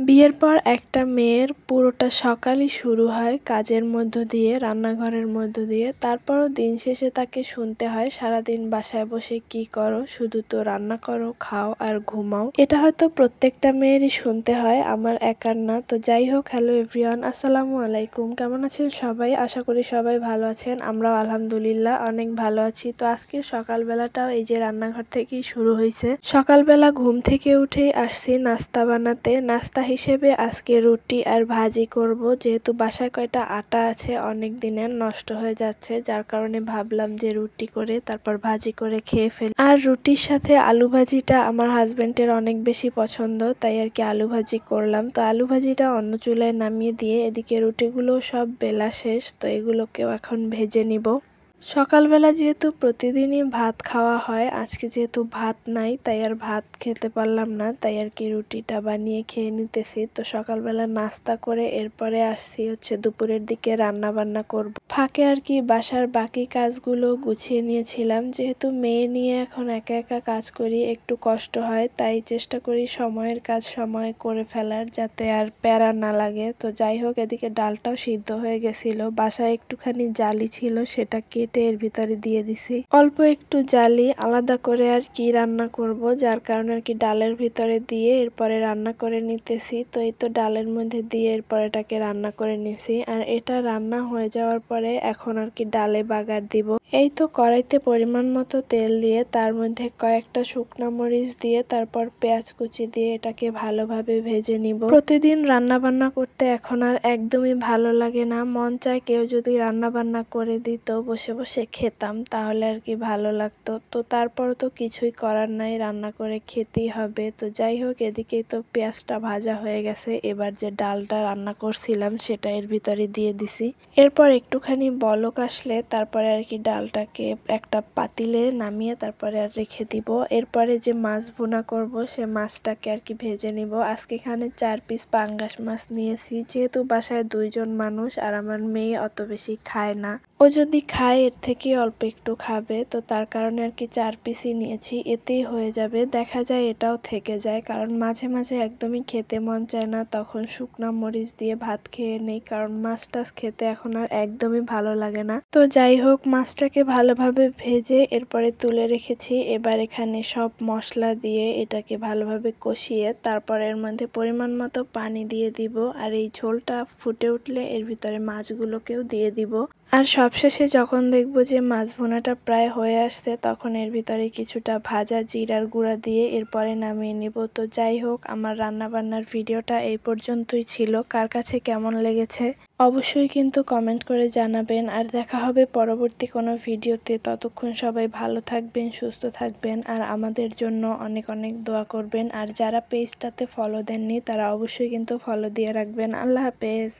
বিয়ের পর একটা মেয়ের পুরোটা সকালই শুরু হয় কাজের মধ্য দিয়ে, রান্নাঘরের মধ্য দিয়ে। তারপরও দিন শেষে তাকে শুনতে হয় সারাদিন বাসায় বসে কি করো, শুধু তো রান্না করো, খাও আর ঘুমাও। এটা হয়তো প্রত্যেকটা মেয়েরই শুনতে হয়, আমার একার না। তো যাই হোক, হ্যালো এভরিওয়ান, আসসালামু আলাইকুম। কেমন আছেন সবাই? আশা করি সবাই ভালো আছেন। আমরাও আলহামদুলিল্লাহ অনেক ভালো আছি। তো আজকে সকালবেলাটাও এই যে রান্নাঘর থেকেই শুরু হয়েছে। সকালবেলা ঘুম থেকে উঠেই আসছি নাস্তা বানাতে। নাস্তা হিসেবে আজকে রুটি আর ভাজি করব, যেহেতু বাসায় কয়টা আটা আছে অনেক দিনের, নষ্ট হয়ে যাচ্ছে, যার কারণে ভাবলাম যে রুটি করে তারপর ভাজি করে খেয়ে ফেলি। আর রুটির সাথে আলু ভাজিটা আমার হাজবেন্ডের অনেক বেশি পছন্দ, তাই আর কি আলু ভাজি করলাম। তো আলু ভাজিটা অন্য চুলায় নামিয়ে দিয়ে এদিকে রুটিগুলো সব বেলা শেষ, তো এগুলোকেও এখন ভেজে নিব। সকালবেলা যেহেতু প্রতিদিনই ভাত খাওয়া হয়, আজকে যেহেতু ভাত নাই তাই আর ভাত খেতে পারলাম না, তাই আর কি রুটিটা বানিয়ে খেয়ে নিতেছি। তো সকালবেলা নাস্তা করে এরপরে আসছি হচ্ছে দুপুরের দিকে রান্না বান্না করব। ফাঁকে আর কি বাসার বাকি কাজগুলো গুছিয়ে নিয়েছিলাম, যেহেতু মেয়ে নিয়ে এখন একা একা কাজ করি, একটু কষ্ট হয়, তাই চেষ্টা করি সময়ের কাজ সময় করে ফেলার, যাতে আর প্যারা না লাগে। তো যাই হোক, এদিকে ডালটাও সিদ্ধ হয়ে গেছিল, বাসায় একটুখানি জালি ছিল, সেটা কেটে এর ভিতরে দিয়ে দিছি। অল্প একটু জালি আলাদা করে আর কি রান্না করব, যার কারণে আর কি ডালের ভিতরে দিয়ে এরপরে রান্না করে নিতেছি। তো এই তো ডালের মধ্যে দিয়ে এরপরে এটাকে রান্না করে নিছি। আর এটা রান্না হয়ে যাওয়ার পরে এখন আর কি ডালে বাগার দিব। এই তো কড়াইতে পরিমাণ মতো তেল দিয়ে তার মধ্যে কয়েকটা শুকনো মরিচ দিয়ে তারপর পেঁয়াজ কুচি দিয়ে এটাকে ভালোভাবে ভেজে নিব। প্রতিদিন রান্না বান্না করতে এখন আর একদমই ভালো লাগে না, মন চায় কেউ যদি রান্না বান্না করে দিত, বসে বসে খেতাম, তাহলে আর কি ভালো লাগতো। তো তারপর তো কিছুই করার নাই, রান্না করে খেতেই হবে। তো যাই হোক, এদিকেই তো পেঁয়াজটা ভাজা হয়ে গেছে, এবার যে ডালটা রান্না করছিলাম সেটা এর ভিতরে দিয়ে দিছি। এরপর একটুখানি বলক আসলে তারপরে আর কি ডালটাকে একটা পাতিলে নামিয়ে তারপরে আর রেখে দিব। এরপরে যে মাছ ভুনা করব, সে মাছটাকে আর কি ভেজে নিব। আজকে এখানে 4 পিস পাঙ্গাস মাছ নিয়েছি, যেহেতু বাসায় 2 জন মানুষ আর আমার মেয়ে অত বেশি খায় না, ও যদি খায় এর থেকে অল্প একটু খাবে, তো তার কারণে আর কি 4 পিসই নিয়েছি, এতেই হয়ে যাবে। দেখা যায় এটাও থেকে যায়, কারণ মাঝে মাঝে একদমই খেতে মন চায় না, তখন শুকনা মরিচ দিয়ে ভাত খেয়ে নেই, কারণ মাছ টাছ খেতে এখন আর একদমই ভালো লাগে না। তো যাই হোক, মাছটাকে ভালোভাবে ভেজে এরপরে তুলে রেখেছি। এবার এখানে সব মশলা দিয়ে এটাকে ভালোভাবে কষিয়ে তারপর এর মধ্যে পরিমাণ মতো পানি দিয়ে দিব। আর এই ঝোলটা ফুটে উঠলে এর ভিতরে মাছগুলোকেও দিয়ে দিব। আর সবশেষে যখন দেখব যে মাছ ভুনাটা প্রায় হয়ে আসছে, তখন এর ভিতরে কিছুটা ভাজা জিরার গুঁড়া দিয়ে এরপরে নামিয়ে নিব। তো যাই হোক, আমার রান্নাবান্নার ভিডিওটা এই পর্যন্তই ছিল। কার কাছে কেমন লেগেছে অবশ্যই কিন্তু কমেন্ট করে জানাবেন। আর দেখা হবে পরবর্তী কোনো ভিডিওতে। ততক্ষণ সবাই ভালো থাকবেন, সুস্থ থাকবেন, আর আমাদের জন্য অনেক অনেক দোয়া করবেন। আর যারা পেজটাতে ফলো দেননি তারা অবশ্যই কিন্তু ফলো দিয়ে রাখবেন। আল্লাহ হাফেজ।